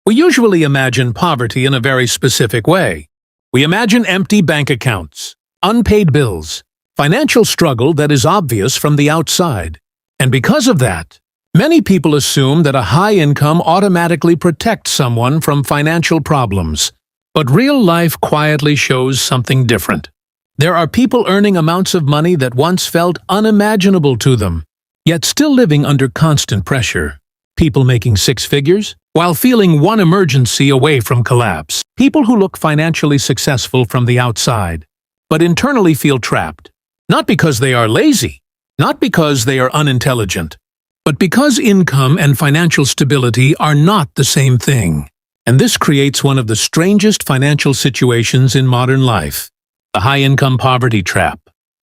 We usually imagine poverty in a very specific way. We imagine empty bank accounts, unpaid bills, financial struggle that is obvious from the outside. And because of that, many people assume that a high income automatically protects someone from financial problems. But real life quietly shows something different. There are people earning amounts of money that once felt unimaginable to them, yet still living under constant pressure. People making six figures, while feeling one emergency away from collapse. People who look financially successful from the outside, but internally feel trapped. Not because they are lazy, not because they are unintelligent, but because income and financial stability are not the same thing. And this creates one of the strangest financial situations in modern life. The high-income poverty trap.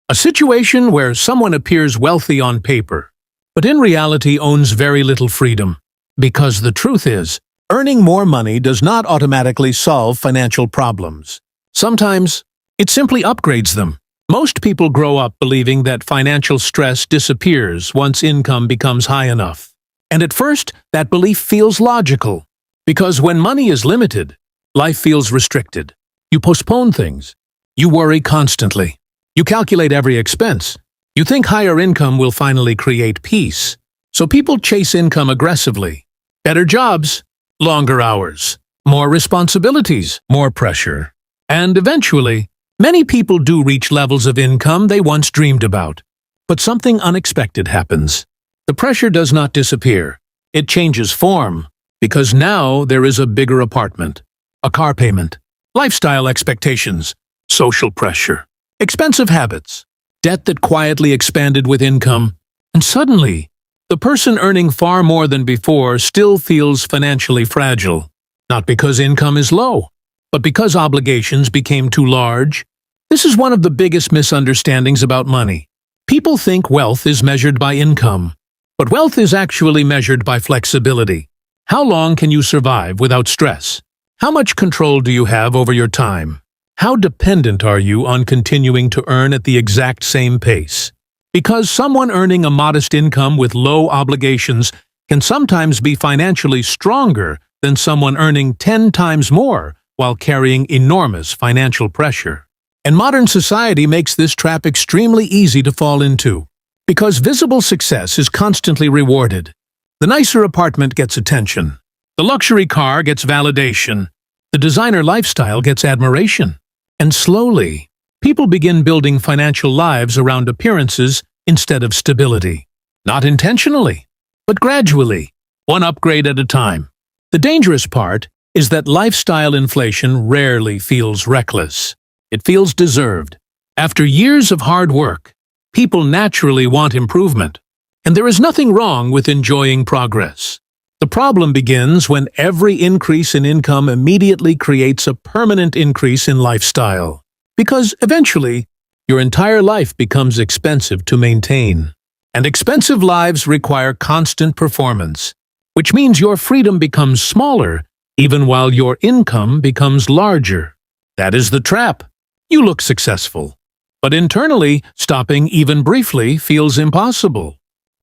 A situation where someone appears wealthy on paper, but in reality owns very little freedom. Because the truth is, earning more money does not automatically solve financial problems. Sometimes, it simply upgrades them. Most people grow up believing that financial stress disappears once income becomes high enough. And at first, that belief feels logical. Because when money is limited, life feels restricted. You postpone things. You worry constantly. You calculate every expense. You think higher income will finally create peace. So people chase income aggressively. Better jobs, longer hours, more responsibilities, more pressure. And eventually, many people do reach levels of income they once dreamed about. But something unexpected happens. The pressure does not disappear. It changes form, because now there is a bigger apartment, a car payment, lifestyle expectations, social pressure, expensive habits, debt that quietly expanded with income, and suddenly, the person earning far more than before still feels financially fragile, not because income is low, but because obligations became too large. This is one of the biggest misunderstandings about money. People think wealth is measured by income, but wealth is actually measured by flexibility. How long can you survive without stress? How much control do you have over your time? How dependent are you on continuing to earn at the exact same pace? Because someone earning a modest income with low obligations can sometimes be financially stronger than someone earning 10 times more while carrying enormous financial pressure. And modern society makes this trap extremely easy to fall into. Because visible success is constantly rewarded. The nicer apartment gets attention. The luxury car gets validation. The designer lifestyle gets admiration. And slowly, people begin building financial lives around appearances instead of stability. Not intentionally, but gradually, one upgrade at a time. The dangerous part is that lifestyle inflation rarely feels reckless. It feels deserved. After years of hard work, people naturally want improvement. And there is nothing wrong with enjoying progress. The problem begins when every increase in income immediately creates a permanent increase in lifestyle. Because eventually, your entire life becomes expensive to maintain. And expensive lives require constant performance, which means your freedom becomes smaller even while your income becomes larger. That is the trap. You look successful, but internally, stopping even briefly feels impossible.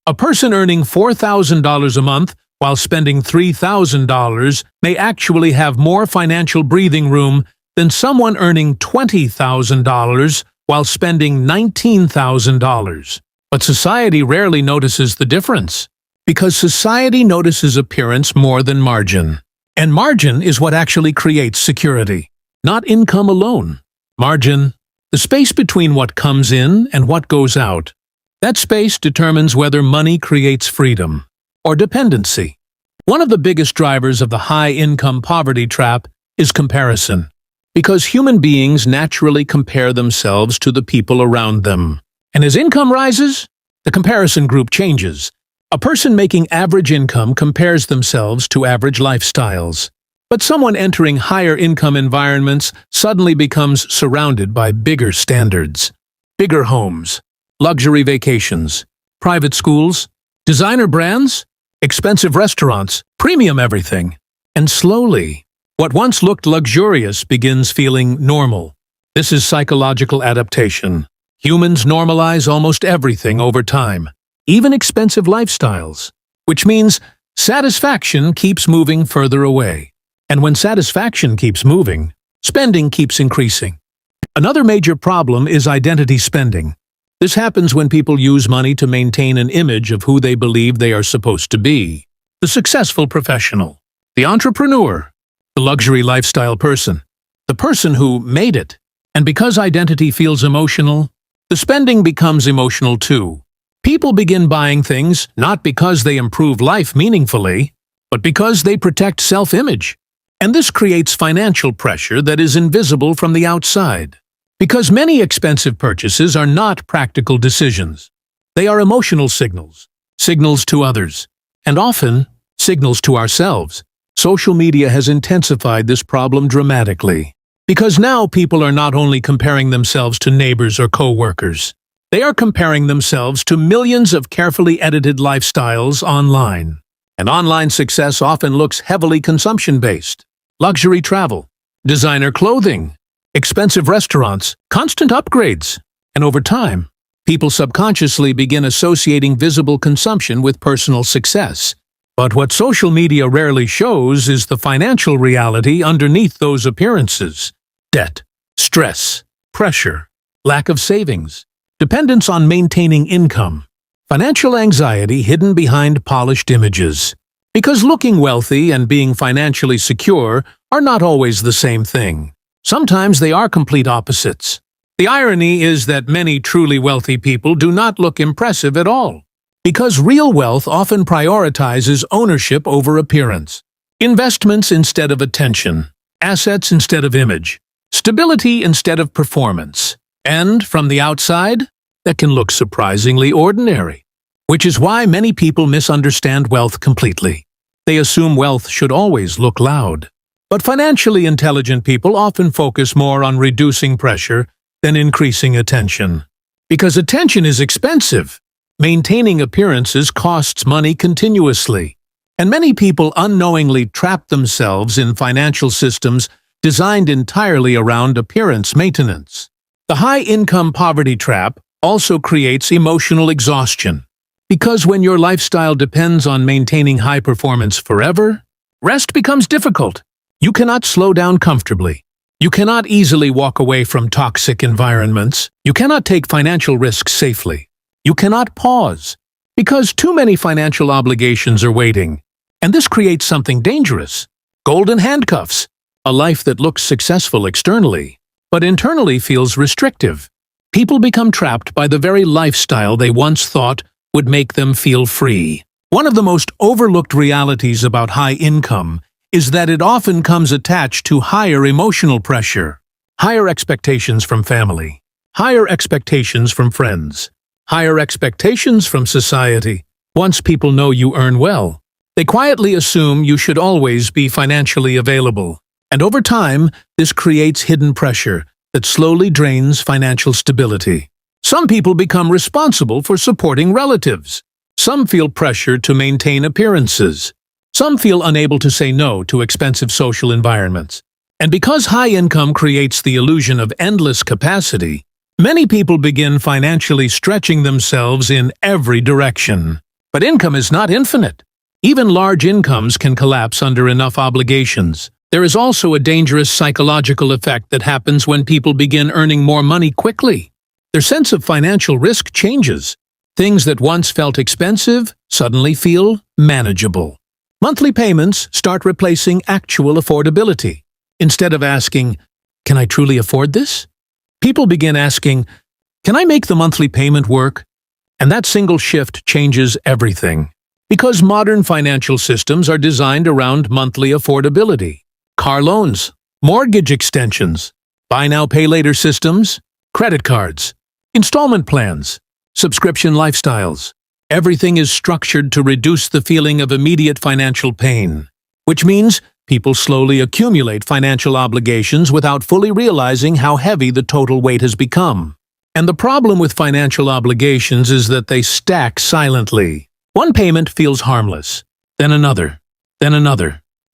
A person earning $4,000 a month while spending $3,000 may actually have more financial breathing room than someone earning $20,000 while spending $19,000. But society rarely notices the difference, because society notices appearance more than margin. And margin is what actually creates security, not income alone. Margin, the space between what comes in and what goes out. That space determines whether money creates freedom or dependency. One of the biggest drivers of the high-income poverty trap is comparison, because human beings naturally compare themselves to the people around them. And as income rises, the comparison group changes. A person making average income compares themselves to average lifestyles. But someone entering higher income environments suddenly becomes surrounded by bigger standards. Bigger homes, luxury vacations, private schools, designer brands, expensive restaurants, premium everything. And slowly, what once looked luxurious begins feeling normal. This is psychological adaptation. Humans normalize almost everything over time, even expensive lifestyles, which means satisfaction keeps moving further away. And when satisfaction keeps moving, spending keeps increasing. Another major problem is identity spending. This happens when people use money to maintain an image of who they believe they are supposed to be. The successful professional, the entrepreneur, the luxury lifestyle person, the person who made it. And because identity feels emotional, the spending becomes emotional too. People begin buying things not because they improve life meaningfully, but because they protect self-image. And this creates financial pressure that is invisible from the outside. Because many expensive purchases are not practical decisions. They are emotional signals, signals to others, and often signals to ourselves. Social media has intensified this problem dramatically. Because now people are not only comparing themselves to neighbors or co-workers, they are comparing themselves to millions of carefully edited lifestyles online. And online success often looks heavily consumption-based. Luxury travel, designer clothing, expensive restaurants, constant upgrades. And over time, people subconsciously begin associating visible consumption with personal success. But what social media rarely shows is the financial reality underneath those appearances. Debt, stress, pressure, lack of savings, dependence on maintaining income, financial anxiety hidden behind polished images. Because looking wealthy and being financially secure are not always the same thing. Sometimes they are complete opposites. The irony is that many truly wealthy people do not look impressive at all. Because real wealth often prioritizes ownership over appearance, investments instead of attention, assets instead of image, stability instead of performance. And from the outside, that can look surprisingly ordinary. Which is why many people misunderstand wealth completely. They assume wealth should always look loud. But financially intelligent people often focus more on reducing pressure than increasing attention. Because attention is expensive. Maintaining appearances costs money continuously, and many people unknowingly trap themselves in financial systems designed entirely around appearance maintenance. The high-income poverty trap also creates emotional exhaustion, because when your lifestyle depends on maintaining high performance forever, rest becomes difficult. You cannot slow down comfortably. You cannot easily walk away from toxic environments. You cannot take financial risks safely. You cannot pause, because too many financial obligations are waiting. And this creates something dangerous. Golden handcuffs. A life that looks successful externally, but internally feels restrictive. People become trapped by the very lifestyle they once thought would make them feel free. One of the most overlooked realities about high income is that it often comes attached to higher emotional pressure. Higher expectations from family. Higher expectations from friends. Higher expectations from society. Once people know you earn well, they quietly assume you should always be financially available. And over time, this creates hidden pressure that slowly drains financial stability. Some people become responsible for supporting relatives. Some feel pressure to maintain appearances. Some feel unable to say no to expensive social environments. And because high income creates the illusion of endless capacity, many people begin financially stretching themselves in every direction. But income is not infinite. Even large incomes can collapse under enough obligations. There is also a dangerous psychological effect that happens when people begin earning more money quickly. Their sense of financial risk changes. Things that once felt expensive suddenly feel manageable. Monthly payments start replacing actual affordability. Instead of asking, "Can I truly afford this?" people begin asking, "Can I make the monthly payment work?" And that single shift changes everything. Because modern financial systems are designed around monthly affordability. Car loans, mortgage extensions, buy now pay later systems, credit cards, installment plans, subscription lifestyles. Everything is structured to reduce the feeling of immediate financial pain, which means people slowly accumulate financial obligations without fully realizing how heavy the total weight has become. And the problem with financial obligations is that they stack silently. One payment feels harmless, then another,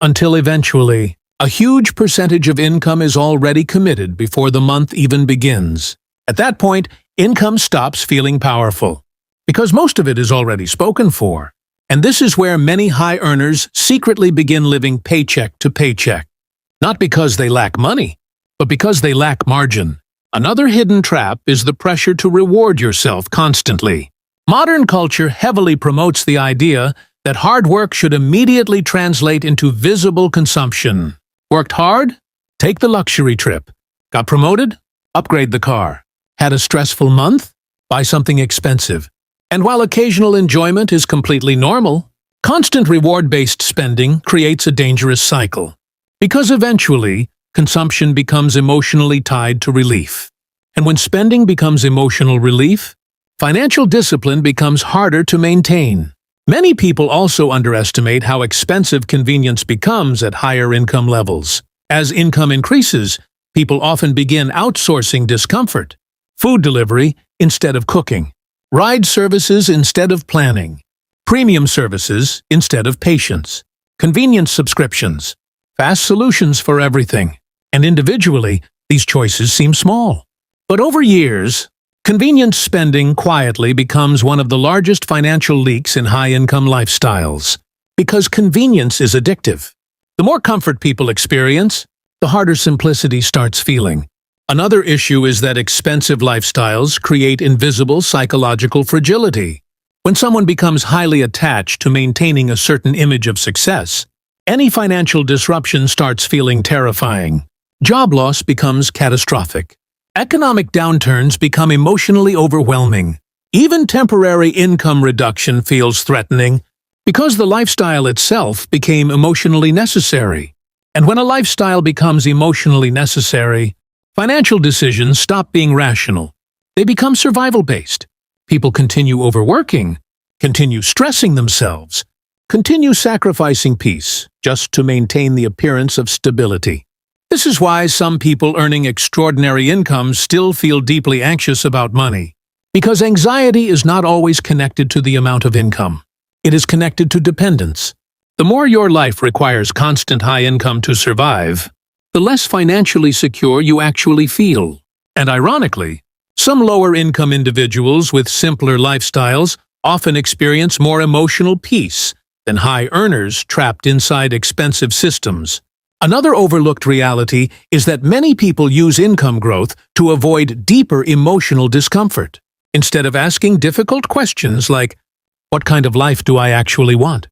until eventually, a huge percentage of income is already committed before the month even begins. At that point, income stops feeling powerful, because most of it is already spoken for. And this is where many high earners secretly begin living paycheck to paycheck. Not because they lack money, but because they lack margin. Another hidden trap is the pressure to reward yourself constantly. Modern culture heavily promotes the idea that hard work should immediately translate into visible consumption. Worked hard? Take the luxury trip. Got promoted? Upgrade the car. Had a stressful month? Buy something expensive. And while occasional enjoyment is completely normal, constant reward-based spending creates a dangerous cycle. Because eventually, consumption becomes emotionally tied to relief. And when spending becomes emotional relief, financial discipline becomes harder to maintain. Many people also underestimate how expensive convenience becomes at higher income levels. As income increases, people often begin outsourcing discomfort. Food delivery instead of cooking. Ride services instead of planning. Premium services instead of patience. Convenience subscriptions. Fast solutions for everything. And individually, these choices seem small. But over years, convenience spending quietly becomes one of the largest financial leaks in high-income lifestyles. Because convenience is addictive. The more comfort people experience, the harder simplicity starts feeling. Another issue is that expensive lifestyles create invisible psychological fragility. When someone becomes highly attached to maintaining a certain image of success, any financial disruption starts feeling terrifying. Job loss becomes catastrophic. Economic downturns become emotionally overwhelming. Even temporary income reduction feels threatening because the lifestyle itself became emotionally necessary. And when a lifestyle becomes emotionally necessary, financial decisions stop being rational. They become survival-based. People continue overworking, continue stressing themselves, continue sacrificing peace just to maintain the appearance of stability. This is why some people earning extraordinary incomes still feel deeply anxious about money. Because anxiety is not always connected to the amount of income. It is connected to dependence. The more your life requires constant high income to survive, the less financially secure you actually feel. And ironically, some lower-income individuals with simpler lifestyles often experience more emotional peace than high earners trapped inside expensive systems. Another overlooked reality is that many people use income growth to avoid deeper emotional discomfort. Instead of asking difficult questions like, what kind of life do I actually want?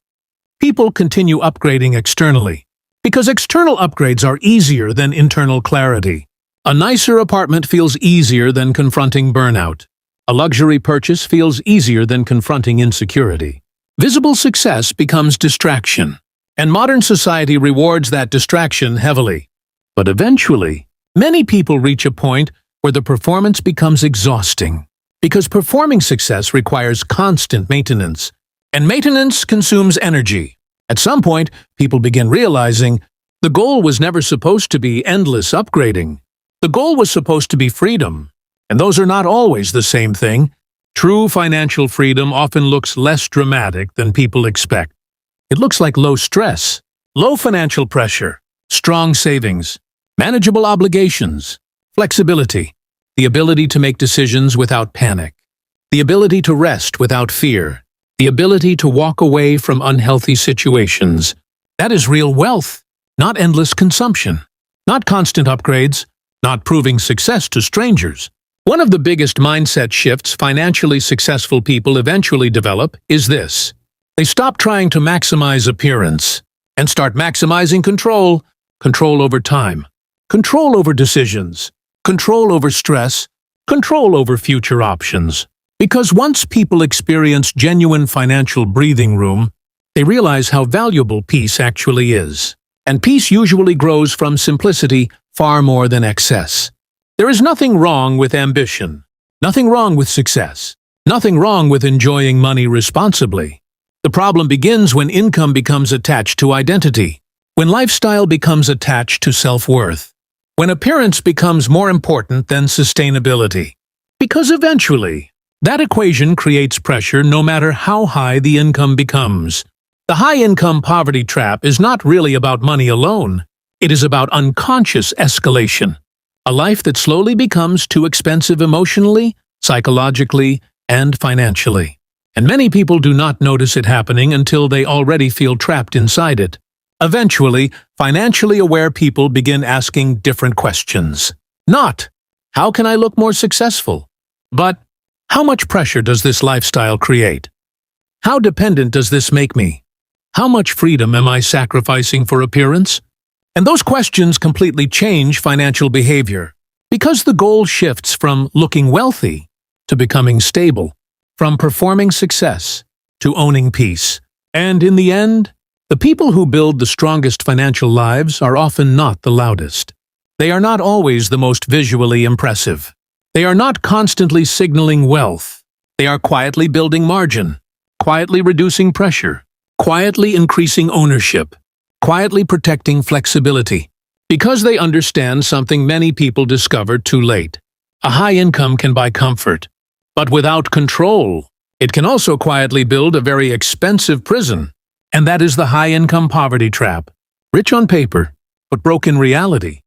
People continue upgrading externally, because external upgrades are easier than internal clarity. A nicer apartment feels easier than confronting burnout. A luxury purchase feels easier than confronting insecurity. Visible success becomes distraction, and modern society rewards that distraction heavily. But eventually, many people reach a point where the performance becomes exhausting, because performing success requires constant maintenance, and maintenance consumes energy. At some point, people begin realizing the goal was never supposed to be endless upgrading. The goal was supposed to be freedom, and those are not always the same thing. True financial freedom often looks less dramatic than people expect. It looks like low stress, low financial pressure, strong savings, manageable obligations, flexibility, the ability to make decisions without panic, the ability to rest without fear, the ability to walk away from unhealthy situations. That is real wealth, not endless consumption, not constant upgrades, not proving success to strangers. One of the biggest mindset shifts financially successful people eventually develop is this. They stop trying to maximize appearance and start maximizing control, control over time, control over decisions, control over stress, control over future options. Because once people experience genuine financial breathing room, they realize how valuable peace actually is. And peace usually grows from simplicity far more than excess. There is nothing wrong with ambition, nothing wrong with success, nothing wrong with enjoying money responsibly. The problem begins when income becomes attached to identity, when lifestyle becomes attached to self-worth, when appearance becomes more important than sustainability. Because eventually, that equation creates pressure no matter how high the income becomes. The high-income poverty trap is not really about money alone. It is about unconscious escalation. A life that slowly becomes too expensive emotionally, psychologically, and financially. And many people do not notice it happening until they already feel trapped inside it. Eventually, financially aware people begin asking different questions. Not, how can I look more successful? But, how much pressure does this lifestyle create? How dependent does this make me? How much freedom am I sacrificing for appearance? And those questions completely change financial behavior, because the goal shifts from looking wealthy to becoming stable, from performing success to owning peace. And in the end, the people who build the strongest financial lives are often not the loudest. They are not always the most visually impressive. They are not constantly signaling wealth. They are quietly building margin, quietly reducing pressure, quietly increasing ownership, quietly protecting flexibility. Because they understand something many people discovered too late. A high income can buy comfort, but without control, it can also quietly build a very expensive prison. And that is the high-income poverty trap. Rich on paper, but broke in reality.